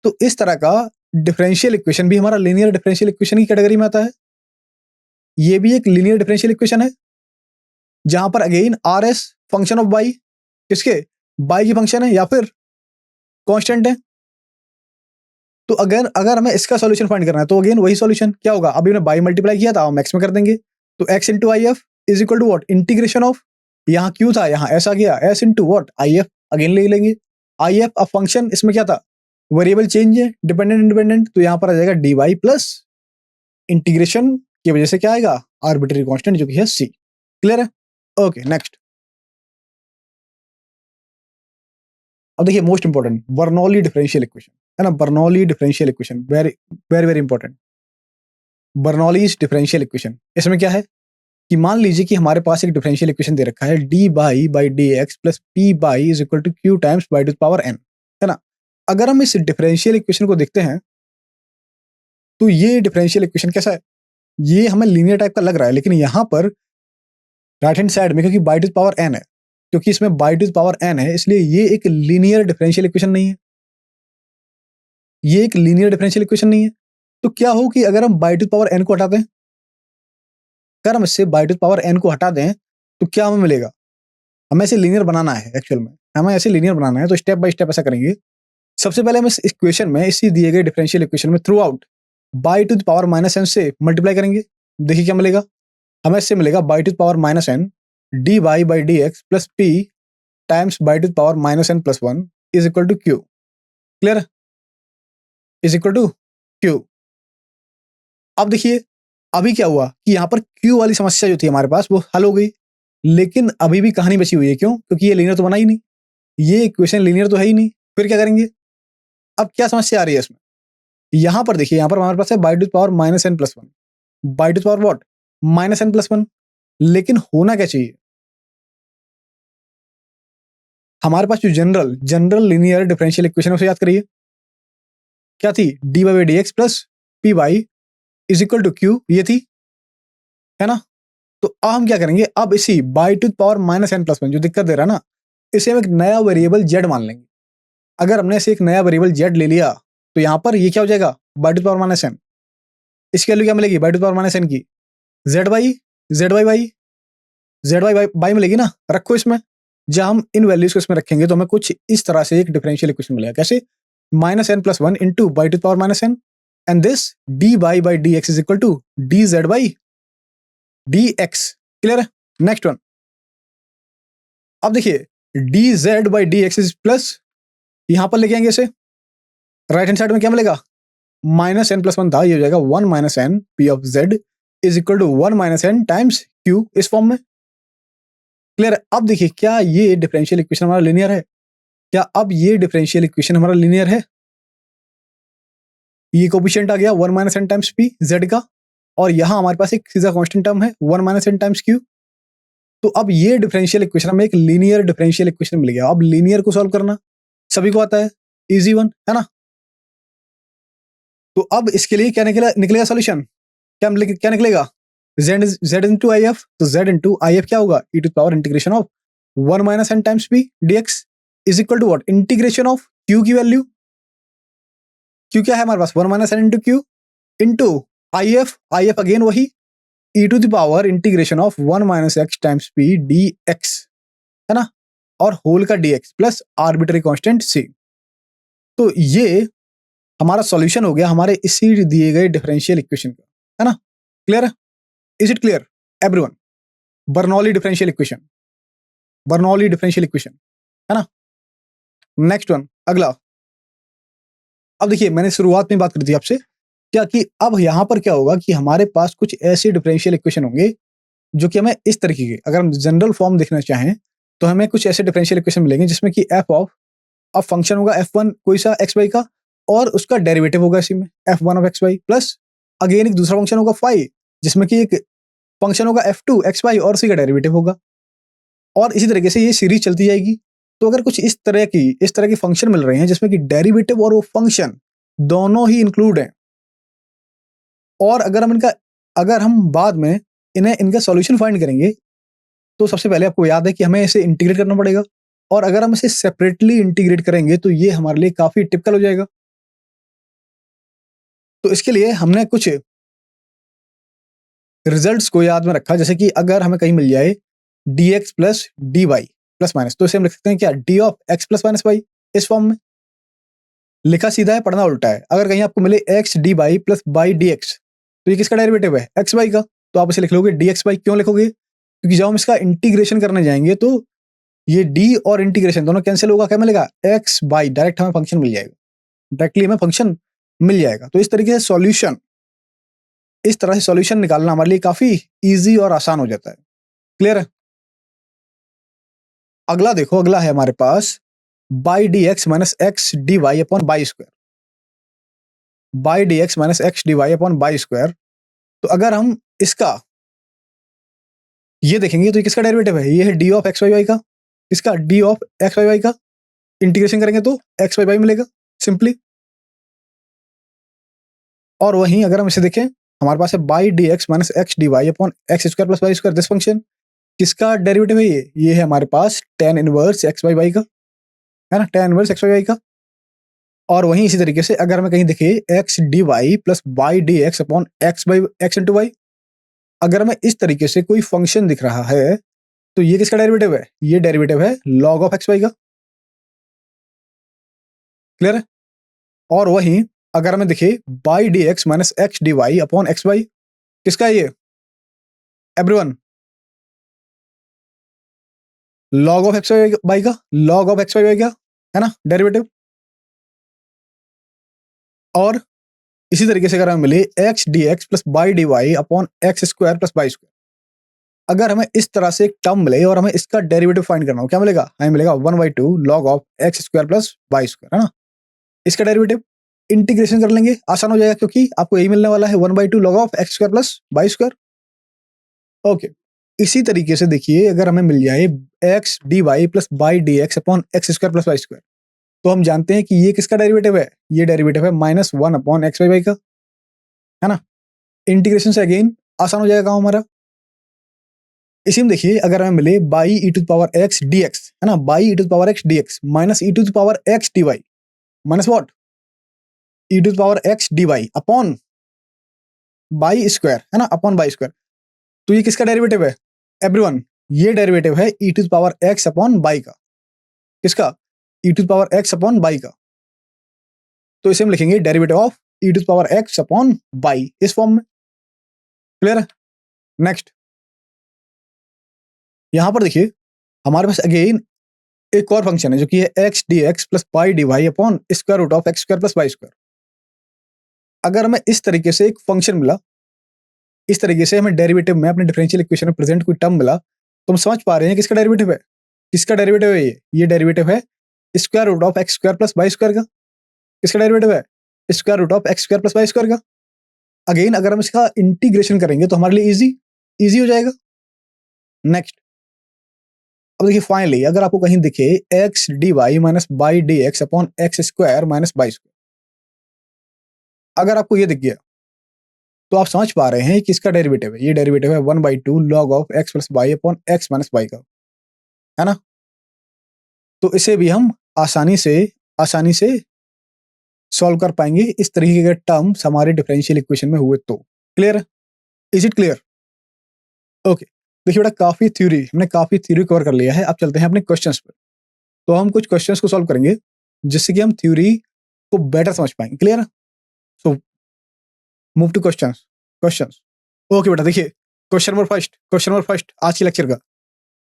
तो इस तरह का डिफरेंशियल इक्वेशन भी हमारा लीनियर डिफरेंशियल इक्वेशन की कैटेगरी में आता है। ये भी एक लीनियर डिफरेंशियल इक्वेशन है जहां पर again R S function of by, किसके, बाई की फंक्शन है या फिर कांस्टेंट है। तो अगर अगर हमें इसका सॉल्यूशन फाइंड करना है तो अगेन वही सॉल्यूशन क्या होगा, अभी हमने बाई मल्टीप्लाई किया था, हम एक्स में कर देंगे। तो x into I F is equal to what, integration of, यहाँ क्यू था यहाँ एस आ गया, s into what I F, again ले लेंगे। आई एफ अब फंक्शन इसमें क्या था, वेरिएबल चेंज है, डिपेंडेंट इंडिपेंडेंट, तो यहाँ पर आ जाएगा डी वाई प्लस इंटीग्रेशन की वजह से क्या आएगा, आर्बिट्री कांस्टेंट जो कि है सी। क्लियर है? Okay next. अब देखिए most important Bernoulli differential equation, है ना, Bernoulli differential equation, very very very important. Bernoulli's differential equation, इसमें क्या है कि मान लीजिए कि हमारे पास एक डिफरेंशियल इक्वेशन दे रखा है d by D x plus p y is equal to q times y to power n, है ना। अगर हम इस डिफरेंशियल इक्वेशन को देखते हैं तो ये डिफरेंशियल इक्वेशन कैसा है, ये हमें लीनियर टाइप का लग रहा है, लेकिन यहाँ पर राइट हैंड साइड में क्योंकि बाई टू पावर एन है, क्योंकि इसमें बाई टू पावर एन है, इसलिए ये एक लीनियर डिफरेंशियल इक्वेशन नहीं है, ये एक लीनियर डिफरेंशियल इक्वेशन नहीं है। तो क्या हो कि अगर हम बाई टू पावर एन को हटा दें, अगर हम इससे बाई टू पावर एन को हटा दें तो क्या हमें मिलेगा, हमें ऐसे लीनियर बनाना है, एक्चुअल में हमें ऐसे लीनियर बनाना है, तो स्टेप बाय स्टेप ऐसा करेंगे। सबसे पहले हम इस इक्वेशन में, इसी दिए गए डिफरेंशियल इक्वेशन में throughout y to power minus n से मल्टीप्लाई करेंगे। देखिए क्या मिलेगा, हमें इससे मिलेगा y to power minus n d Y by D x plus p times y to power minus N plus one is equal to q. Clear, is equal to q. अब देखिए अभी क्या हुआ कि यहाँ पर क्यू वाली समस्या जो थी हमारे पास वो हल हो गई, लेकिन अभी भी कहानी बची हुई है। क्यों? क्योंकि ये लीनियर तो बना ही नहीं, ये इक्वेशन लीनियर तो है ही नहीं। फिर क्या करेंगे, अब क्या समस्या आ रही है इसमें, यहां पर देखिए, यहां पर हमारे पास है by to power minus N plus one, by to power what, minus N plus one. लेकिन होना क्या चाहिए, हमारे पास जो general general linear differential equation उसे याद करिए, क्या थी, d by D x plus p y is equal to q, ये थी, है ना। तो अब हम क्या करेंगे, अब इसी y to power minus N plus one जो दिक्कत दे रहा है ना, इसे हम एक नया वेरिएबल जेड मान लेंगे। अगर हमने इसे एक नया वेरिएबल जेड ले लिया तो यहां पर ये क्या हो जाएगा, Y to power minus N, इसकी वैल्यू क्या मिलेगी, Y to power minus N की Z Y, Z Y by Z Y by मिलेगी ना, रखो इसमें। जब हम इन वैल्यूज को इसमें रखेंगे तो हमें कुछ इस तरह से एक डिफरेंशियल इक्वेशन मिलेगा, कैसे, minus N plus one into Y to power minus N and this D by by D x is equal to D Z by D X. Clear है? Next one. अब देखिए D Z by D x is plus, यहां पर लेके आएंगे इसे, right hand side में क्या मिलेगा, माइनस एन प्लस वन था, ये हो जाएगा one minus n p of z is equal to one minus N times q, इस फॉर्म में। क्लियर है? अब देखिए क्या ये डिफरेंशियल इक्वेशन हमारा लीनियर है, क्या अब ये डिफरेंशियल इक्वेशन हमारा लीनियर है, ये कोफिशिएंट आ गया one minus N times p z का, और यहां हमारे पास एक सीधा कांस्टेंट टर्म है one minus N times q. तो अब ये डिफरेंशियल इक्वेशन में एक लीनियर डिफरेंशियल इक्वेशन मिल गया। अब लीनियर को सॉल्व करना सभी को आता है, इजी वन, है ना। तो अब इसके लिए क्या निकलेगा सॉल्यूशन, क्या निकलेगा, जेड इंटू आई एफ, तो जेड इंटू आई एफ क्या होगा, E to power integration of one minus N times P DX is equal to what, integration of Q की वैल्यू, क्यू क्या है हमारे पास, one minus N into Q into I F again वही E to the power integration of one minus X times P D x, है ना, और whole का डीएक्स प्लस आर्बिट्री कांस्टेंट सी। तो ये हमारा सॉल्यूशन हो गया हमारे इसी दिए गए डिफरेंशियल इक्वेशन का, है ना। क्लियर है? Is it clear everyone? Bernoulli differential equation, Bernoulli differential equation, है ना। नेक्स्ट वन, अगला। अब देखिए मैंने शुरुआत में बात करी थी आपसे क्या कि अब यहां पर क्या होगा कि हमारे पास कुछ ऐसे डिफरेंशियल इक्वेशन होंगे जो कि हमें इस तरीके के, अगर हम जनरल फॉर्म देखना चाहें तो हमें कुछ ऐसे डिफरेंशियल इक्वेशन मिलेंगे जिसमें कि एफ ऑफ, अब फंक्शन होगा एफ वन कोई सा एक्स वाई का, और उसका डेरिवेटिव होगा इसी में f one of x y, plus again एक दूसरा फंक्शन होगा फाई जिसमें कि एक फंक्शन होगा एफ टू एक्स वाई और उसी का डेरिवेटिव होगा, और इसी तरीके से ये सीरीज चलती जाएगी। तो अगर कुछ इस तरह की फंक्शन मिल रहे हैं जिसमें कि डेरिवेटिव और वो फंक्शन दोनों ही इंक्लूड हैं, और अगर हम बाद में इनका सॉल्यूशन फाइंड करेंगे तो सबसे पहले आपको याद है कि हमें इसे इंटीग्रेट करना पड़ेगा, और अगर हम इसे सेपरेटली इंटीग्रेट करेंगे तो ये हमारे लिए काफ़ी टिपिकल हो जाएगा। तो इसके लिए हमने कुछ रिजल्ट्स को याद में रखा, जैसे कि अगर हमें कहीं मिल जाए dx plus dy plus minus, तो इसे हम लिख सकते हैं क्या, d of x plus minus y, इस फॉर्म में। लिखा सीधा है, पढ़ना उल्टा है। अगर कहीं आपको मिले x dy plus y dx, तो ये किसका डेरिवेटिव है, x y का, तो आप इसे लिख लोगे dx y। क्यों लिखोगे, क्योंकि जब हम इसका इंटीग्रेशन करने जाएंगे तो ये d और इंटीग्रेशन दोनों कैंसिल होगा, क्या मिलेगा, x y, डायरेक्ट हमें फंक्शन मिल जाएगा, डायरेक्टली हमें फंक्शन मिल जाएगा। तो इस तरीके से सॉल्यूशन, इस तरह से सॉल्यूशन निकालना हमारे लिए काफी इजी और आसान हो जाता है। क्लियर है। अगला देखो, अगला है हमारे पास Y D x minus x D Y upon by square, Y D x minus x D Y upon by square. तो अगर हम इसका ये देखेंगे तो ये किसका डेरिवेटिव है, ये है D of x Y Y का, किसका, D of x Y Y का। इंटीग्रेशन करेंगे तो एक्स वाई वाई मिलेगा सिंपली। और वहीं अगर हम इसे देखें, हमारे पास है Y D x minus x D Y upon x square plus Y square, this function किसका डेरिवेटिव है, ये है हमारे पास tan inverse X Y Y का, है ना, tan inverse X Y Y का। और वहीं इसी तरीके से अगर हमें कहीं दिखे x D y plus y d x upon x y x into y, अगर हमें इस तरीके से कोई फंक्शन दिख रहा है तो ये किसका डेरिवेटिव है, ये डेरिवेटिव है लॉग ऑफ एक्स वाई का। क्लियर है। और वहीं अगर हमें दिखे y D x minus x D Y upon x y, किसका है ये, everyone, log of x y का, लॉग ऑफ एक्स वाई का, है ना, डेरिवेटिव। और इसी तरीके से अगर हमें मिले x d x plus y D Y upon x square plus by square, अगर हमें इस तरह से एक टर्म मिले और हमें इसका डेरिवेटिव फाइंड करना हो, क्या मिलेगा, हमें मिलेगा 1/2 log of x square plus by square, है ना। इसका डेरिवेटिव इंटीग्रेशन कर लेंगे, आसान हो जाएगा, क्योंकि आपको यही मिलने वाला है 1/2 log of x square plus by square. Okay. इसी तरीके से देखिए, अगर हमें मिल जाए x D y plus y D x upon x square plus Y square, तो हम जानते हैं कि ये किसका डेरिवेटिव है, ये डेरिवेटिव है -1 अपॉन एक्स वाई वाई का, है ना। इंटीग्रेशन से अगेन आसान हो जाएगा काम हमारा। इसी में देखिए, अगर हमें मिले y e to power x d x, है ना, y e to power x d x minus e to power x D y, minus what, e to power x D Y upon by square, है ना, upon by square. तो ये किसका derivative है, everyone, ये derivative है E to power X upon Y का, किसका, E to power X upon Y का। तो इसे हम लिखेंगे derivative of E to power X upon Y, इस फॉर्म में। क्लियर है। नेक्स्ट, यहां पर देखिए हमारे पास अगेन एक और फंक्शन है जो कि है x d x plus y d Y upon square root of x square plus Y square. अगर हमें इस तरीके से एक फंक्शन मिला, इस तरीके से हमें डेरिवेटिव में अपने डिफरेंशियल इक्वेशन में प्रेजेंट कोई टर्म मिला, तो हम समझ पा रहे हैं किसका डेरिवेटिव है, किसका डेरिवेटिव है, ये डेरिवेटिव है square root of x square plus Y square का। किसका डेरिवेटिव है, square root of x square plus Y square का। अगेन अगर हम इसका इंटीग्रेशन करेंगे तो हमारे लिए इजी इजी हो जाएगा। नेक्स्ट, अब देखिए फाइनली अगर आपको कहीं दिखे x D y minus y D x upon x square minus y square, अगर आपको ये दिख गया तो आप समझ पा रहे हैं कि इसका डेरिवेटिव है, ये डेरिवेटिव है 1/2 log of x plus y upon x minus y का, है ना। तो इसे भी हम आसानी से सॉल्व कर पाएंगे इस तरीके के टर्म्स हमारे डिफरेंशियल इक्वेशन में हुए तो। क्लियर है, इज इट क्लियर। ओके। देखिए बेटा, हमने काफी थ्योरी कवर कर लिया है, अब चलते हैं अपने क्वेश्चंस पर। तो हम कुछ क्वेश्चंस को सॉल्व करेंगे जिससे कि हम थ्योरी को बेटर समझ पाएंगे। क्लियर है। So move two questions. Questions, okay बेटा, देखिए क्वेश्चन नंबर फर्स्ट आज के लेक्चर का,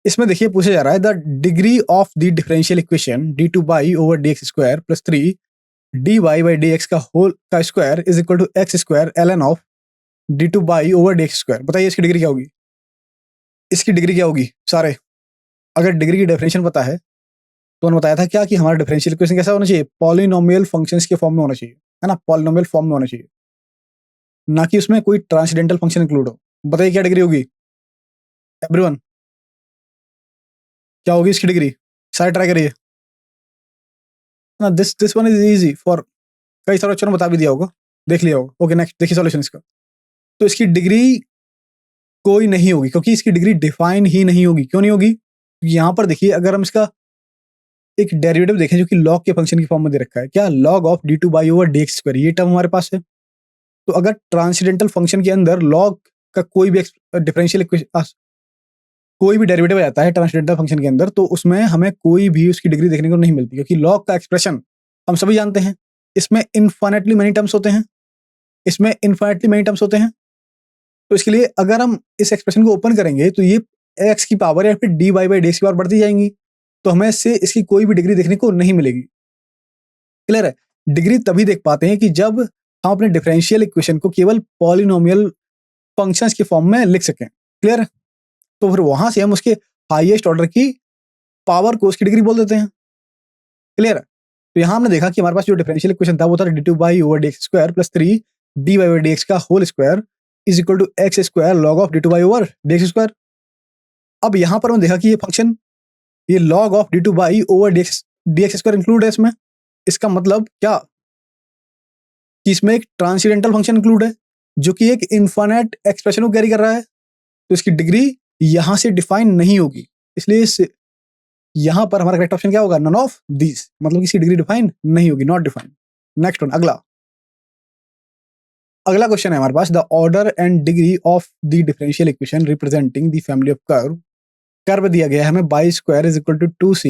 इसमें देखिए पूछा जा रहा है the degree of the differential equation d two by over D x square plus 3 D Y by D x का होल का square is equal to x square l n of D two by over D x square. बताइए इसकी degree क्या होगी, इसकी degree क्या होगी सारे। अगर डिग्री की डेफिनेशन पता है तो उन्होंने बताया था क्या कि हमारा डिफरेंशियल इक्वेशन कैसा होना चाहिए, पॉलिनोमियल फंक्शंस के फॉर्म में होना चाहिए, है ना, पॉलिनोमियल फॉर्म में होना चाहिए, ना कि उसमें कोई ट्रांसडेंटल फंक्शन इंक्लूड हो। बताइए क्या डिग्री होगी एवरीवन, क्या होगी इसकी डिग्री, सारे ट्राई करिए ना। This one is easy for, कई सारे बच्चों ने बता भी दिया होगा, देख लिया होगा। ओके नेक्स्ट, देखिए सॉल्यूशन इसका। तो इसकी डिग्री कोई नहीं होगी, क्योंकि इसकी डिग्री डिफाइन ही नहीं होगी। क्यों नहीं होगी? यहाँ पर देखिए, अगर हम इसका एक डेरिवेटिव देखें जो कि लॉग के फंक्शन की फॉर्म में दे रखा है, क्या log of D two by over D x square, ये टर्म हमारे पास है। तो अगर ट्रांसडेंटल फंक्शन के अंदर लॉग का कोई भी डिफरेंशियल इक्वेशन, कोई भी डेरिवेटिव आ जाता है ट्रांसडेंटल फंक्शन के अंदर, तो उसमें हमें कोई भी उसकी डिग्री देखने को नहीं मिलती, क्योंकि लॉग का एक्सप्रेशन हम सभी जानते हैं, इसमें इनफाइनेटली मेनी टर्म्स होते हैं, इसमें इनफाइनेटली मेनी टर्म्स होते हैं। तो इसके लिए अगर हम इस एक्सप्रेशन को ओपन करेंगे तो ये एक्स की पावर या फिर d Y by D x की पावर बढ़ती जाएंगी, तो हमें इससे इसकी कोई भी डिग्री देखने को नहीं मिलेगी। क्लियर है? डिग्री तभी देख पाते हैं कि जब हम अपने डिफरेंशियल इक्वेशन को केवल पॉलिनोमियल फंक्शंस की फॉर्म में लिख सकें। क्लियर है? तो फिर वहां से हम उसके हाईएस्ट ऑर्डर की पावर को उसकी डिग्री बोल देते हैं। क्लियर है? तो यहां हमने देखा कि हमारे पास जो डिफरेंशियल इक्वेशन था वो था D two by over D x square plus 3 D Y over D x का whole square is equal to x square log of D two by over D x square. अब यहां पर हमने देखा कि ये फंक्शन, ये log of D two by over D x square include है इसमें। इसका मतलब क्या कि इसमें एक ट्रांसडेंटल फंक्शन इंक्लूड है जो कि एक इनफाइनाइट एक्सप्रेशन को कैरी कर रहा है, तो इसकी डिग्री यहां से डिफाइन नहीं होगी। इसलिए इस यहां पर हमारा करेक्ट ऑप्शन क्या होगा? नन ऑफ दीज, मतलब इसकी डिग्री डिफाइन नहीं होगी, नॉट डिफाइन। नेक्स्ट वन, अगला क्वेश्चन है हमारे पास, the order and degree of the differential equation representing the family of curve दिया गया है हमें Y square is equal to 2c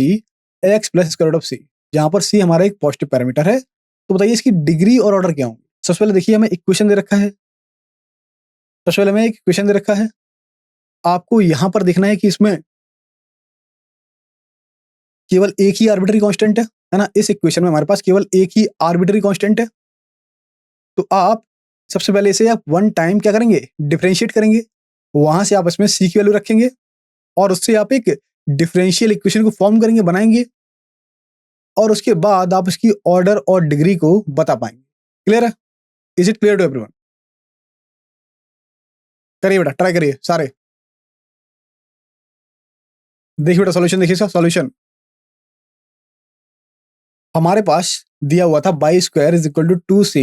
x plus square root of c, जहां पर c हमारा एक पॉजिटिव पैरामीटर है। तो बताइए इसकी डिग्री और ऑर्डर क्या होंगे? सबसे पहले देखिए, हमें इक्वेशन दे रखा है, सबसे पहले हमें एक इक्वेशन दे रखा है, आपको यहां पर देखना है कि इसमें केवल एक ही आर्बिट्री कांस्टेंट है ना। इस इक्वेशन में हमारे पास केवल एक ही आर्बिट्री कांस्टेंट है। तो आप सबसे पहले इसे आप वन टाइम क्या करेंगे? डिफरेंशिएट करेंगे, वहां से आप इसमें c की वैल्यू रखेंगे और उससे आप एक डिफरेंशियल इक्वेशन को फॉर्म करेंगे, बनाएंगे, और उसके बाद आप इसकी ऑर्डर और डिग्री को बता पाएंगे। क्लियर है? Is it clear to everyone? करिए बेटा, ट्राई करिए सारे। देखिए बेटा सॉल्यूशन, देखिए इसका सॉल्यूशन हमारे पास दिया हुआ था y square is equal to 2c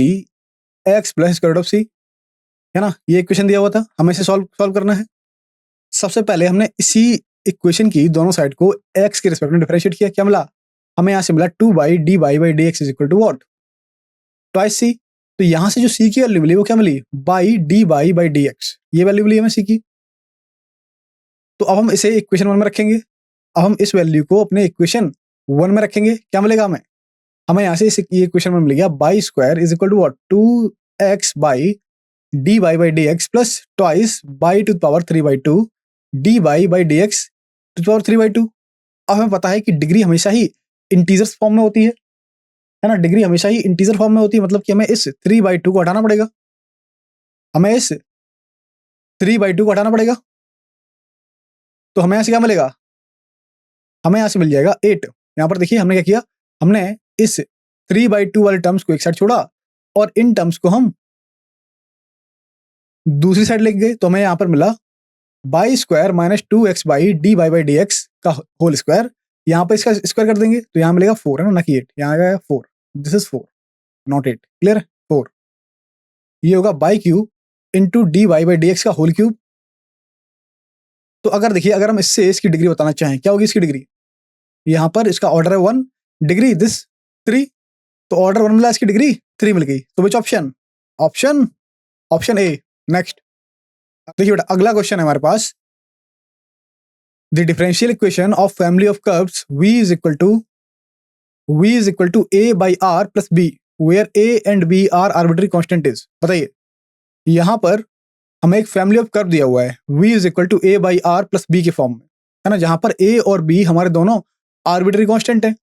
x plus square root of c, है ना। ये इक्वेशन दिया हुआ था, हमें इसे सॉल्व करना है। सबसे पहले हमने इसी इक्वेशन की दोनों साइड को x के रिस्पेक्ट में डिफरेंशिएट किया। क्या मिला हमें? यहां से मिला 2 by D Y by D x is equal to what? Twice c। तो यहां से जो c की वैल्यू मिली वो क्या मिली? Y D Y by D X, ये वैल्यू मिली हमें c की। तो अब हम इसे इक्वेशन 1 में रखेंगे। अब हम इस वैल्यू को अपने इक्वेशन 1 में रखेंगे। क्या मिलेगा हमें? हमें यहां से ये इक्वेशन में मिल गया y square is equal to what? 2x y D Y by D x plus twice y to power 3/2 d Y by D x to power 3/2। अब हमें पता है कि डिग्री हमेशा ही इंटीजर्स फॉर्म में होती है ना। डिग्री हमेशा ही इंटीजर फॉर्म में होती है, मतलब कि हमें इस 3/2 को हटाना पड़ेगा, हमें इस 3/2 को हटाना पड़ेगा। तो हमें यहां से क्या मिलेगा? हमें यहां से मिल जाएगा 8। यहां पर देखिए हमने क्या किया, हमने इस 3/2 वाले टर्म्स को एक साइड छोड़ा और इन टर्म्स को हम दूसरी साइड लेके गए। तो हमें यहां पर मिला y square minus 2x y D Y by D x का होल स्क्वायर। यहां पर इसका स्क्वायर कर देंगे तो यहां मिलेगा 4, है ना कि 8। यहां आ गया 4, दिस इज 4 नॉट 8। क्लियर? 4 ये होगा y cube into d Y by D x का होल क्यूब। तो अगर देखिए, अगर हम इससे इसकी डिग्री बताना चाहें, क्या होगी इसकी डिग्री? यहां पर इसका ऑर्डर है 1, डिग्री दिस 3, तो ऑर्डर 1 मिला, इसकी डिग्री 3 मिल गई। तो which option? Option A. Next देखिए बेटा, अगला क्वेश्चन है हमारे पास, the differential equation of family of curves v is equal to a by r plus b where a and b are arbitrary constant. बताइए, यहां पर हमें एक फैमिली ऑफ कर्व दिया हुआ है v is equal to a by r plus b के form में, है ना, जहां पर a और b हमारे दोनों आर्बिट्री कांस्टेंट हैं।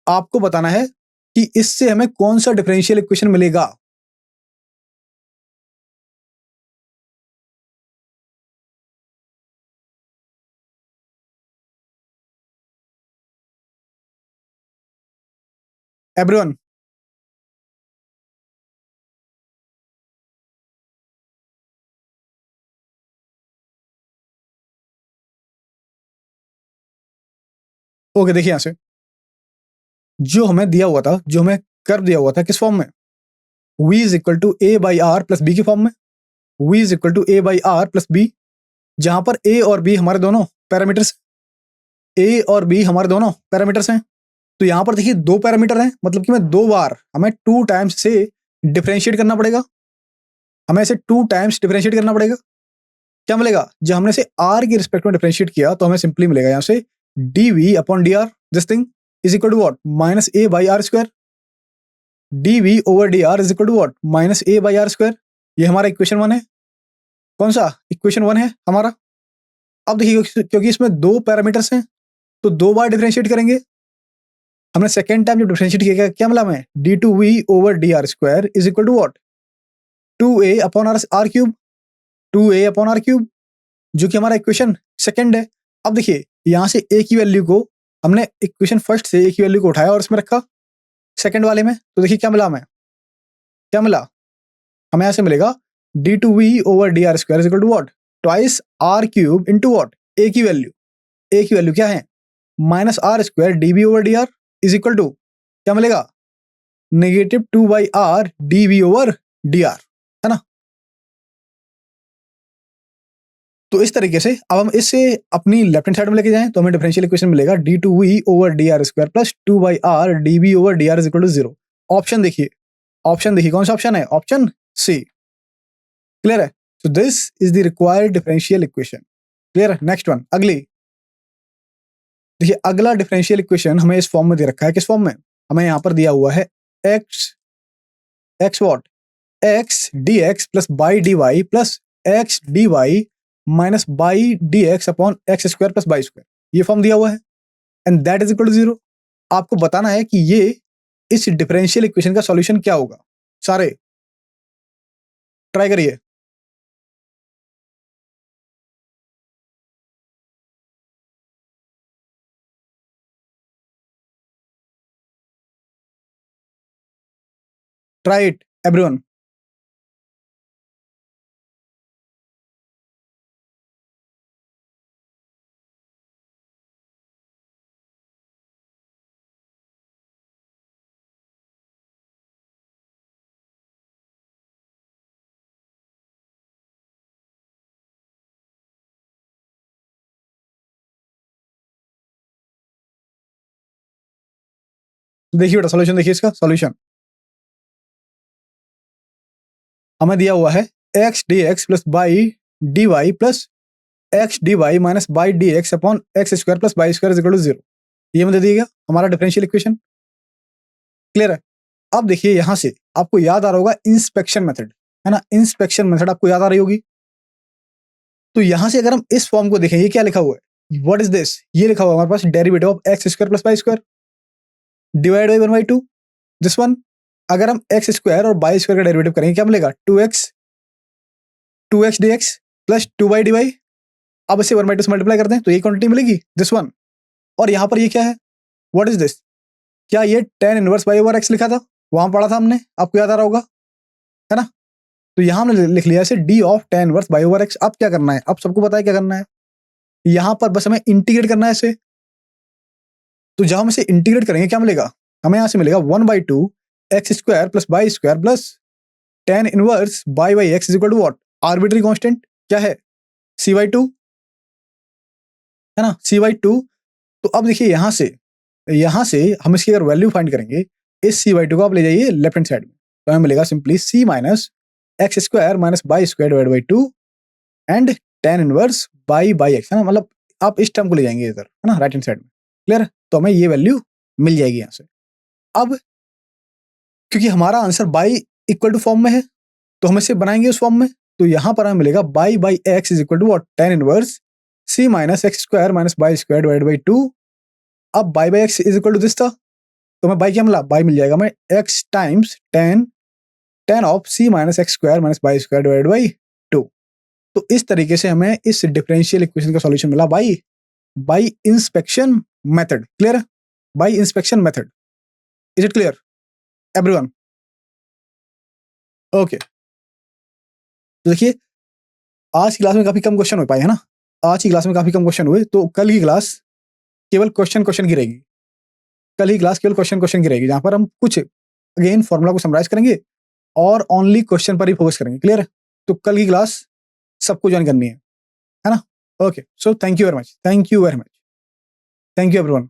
आपको बताना है कि इससे हमें कौन सा डिफरेंशियल इक्वेशन मिलेगा। एवरीवन, ओके देखिए, यहां से जो हमें दिया हुआ था, जो हमें कर्व दिया हुआ था किस फॉर्म में? v is equal to a by r plus b के फॉर्म में। v is equal to a by r plus b, जहां पर ए और बी हमारे दोनों पैरामीटर्स, ए और बी हमारे दोनों पैरामीटर्स हैं। तो यहां पर देखिए दो पैरामीटर हैं, मतलब कि मैं दो बार, हमें 2 टाइम्स से डिफरेंशिएट करना पड़ेगा, हमें इसे 2 टाइम्स डिफरेंशिएट करना पड़ेगा। क्या मिलेगा? जब हमने इसे आर की रिस्पेक्ट में डिफरेंशिएट किया तो हमें सिंपली मिलेगा यहां से d v upon d r, this thing is equal to what, minus a by r square. D v over d r is equal to what, minus a by r square. ये हमारा equation 1 है। कौन सा? इक्वेशन 1 है हमारा। अब देखिए क्योंकि इसमें दो पैरामीटर्स हैं तो दो बार डिफरेंशिएट करेंगे। हमने सेकेंड टाइम जब डिफरेंशिएट किया क्या मिला हमें? D two v over d r square is equal to what, 2a upon r cube, 2a upon r cube, जो कि हमारा इक्वेशन सेकंड है। अब देखिए यहां से a की वैल्यू को हमने इक्वेशन फर्स्ट से a की वैल्यू को उठाया और इसमें रखा सेकंड वाले में, तो देखिए क्या मिला हमें? क्या मिला हमें? ऐसे मिलेगा d two v over d r square is equal to what, twice r cube into what, a की वैल्यू, a की वैल्यू क्या है? Minus r square d b over d r is equal to क्या मिलेगा? Negative 2 by r d v over d r, है ना। तो इस तरीके से अब हम इससे अपनी लेफ्ट हैंड साइड में लेके जाएं तो हमें डिफरेंशियल इक्वेशन मिलेगा d two v over d r square plus 2 by r d v over d r is equal to 0। Option देखिए, ऑप्शन देखिए कौन सा ऑप्शन है? Option c. क्लियर है? So this is the required differential equation. Clear है? Next one, अगली देखिए, अगला डिफरेंशियल इक्वेशन हमें इस फॉर्म में दे रखा है। किस फॉर्म में? हमें यहां पर दिया हुआ है x what, x d x plus y D y plus x D y minus y D x upon x square plus by square, ये फॉर्म दिया हुआ है and that is equal to 0। आपको बताना है कि ये इस डिफरेंशियल इक्वेशन का सॉल्यूशन क्या होगा। सारे ट्राई करिए। Try it everyone. देखिए बेटा सॉल्यूशन, देखिए इसका सॉल्यूशन हमें दिया हुआ है x d x plus y D y plus x D y minus y D x upon x square plus by square is equal to 0। ये मुझे दिया गया हमारा डिफरेंशियल इक्वेशन। क्लियर है? अब देखिए यहां से आपको याद आ रहा होगा इंस्पेक्शन मेथड, है ना। इंस्पेक्शन मेथड आपको याद आ रही होगी। तो यहां से अगर हम इस फॉर्म को देखें, ये क्या लिखा हुआ है? What is this? ये लिखा हुआ है हमारे पास derivative of x square plus by square divide by 1/2, this one. अगर हम एक्स स्क्वायर और बाई स्क्वायर का डेरिवेटिव करेंगे क्या मिलेगा? 2x D x plus 2 by D Y. अब इसे 1/2 से मल्टीप्लाई करते हैं तो ये क्वांटिटी मिलेगी, दिस वन। और यहाँ पर ये क्या है? What is this? क्या ये tan inverse by over x लिखा था? वहां पढ़ा था हमने, आपको याद आ रहा होगा, है ना। तो यहाँ हमने लिख लिया इसे D of tan inverse by over x. अब क्या करना है? अब सबको पता है क्या करना है। यहाँ पर बस हमें इंटीग्रेट करना है इसे। तो जब हम इसे इंटीग्रेट करेंगे क्या मिलेगा? हमें यहाँ से मिलेगा 1/2 x square plus by square plus tan inverse y x is equal to what, arbitrary constant क्या है? c/2, है ना, c/2। तो अब देखिए यहां से हम इसकी अगर वैल्यू फाइंड करेंगे, इस c/2 को आप ले जाइए लेफ्ट हैंड साइड में, तो हमें मिलेगा simply c minus x square minus y square divide by 2 and tan inverse y x, है ना। मतलब आप इस टर्म को ले जाएंगे इधर, है ना, राइट हैंड साइड में। क्लियर? तो हमें ये वैल्यू मिल जाएगी यहां से। अब क्योंकि हमारा answer y equal to form में है तो हम इसे बनाएंगे उस फॉर्म में। तो यहां पर हमें मिलेगा y x is equal to what, tan inverse c minus x square minus y square divide by 2। अब y x is equal to this था, तो हमें बाई क्या मिला? बाई मिल जाएगा हमें x times tan of c minus x square minus y square divide by 2। तो इस तरीके से हमें इस डिफरेंशियल इक्वेशन का सॉल्यूशन मिला बाई इंस्पेक्शन मेथड। क्लियर है? By inspection method. Is it clear everyone? Okay. तो देखिए आज की क्लास में काफी कम क्वेश्चन हो पाए, है ना। आज की क्लास में काफी कम क्वेश्चन हुए, तो कल की क्लास केवल क्वेश्चन की रहेगी। कल ही क्लास केवल क्वेश्चन की रहेगी, जहां पर हम कुछ अगेन फॉर्मूला को समराइज करेंगे और ओनली क्वेश्चन पर ही फोकस करेंगे। क्लियर है? तो कल की क्लास सबको ज्वाइन करनी है। है ना? Okay, so thank you very much, thank you very much, thank you everyone.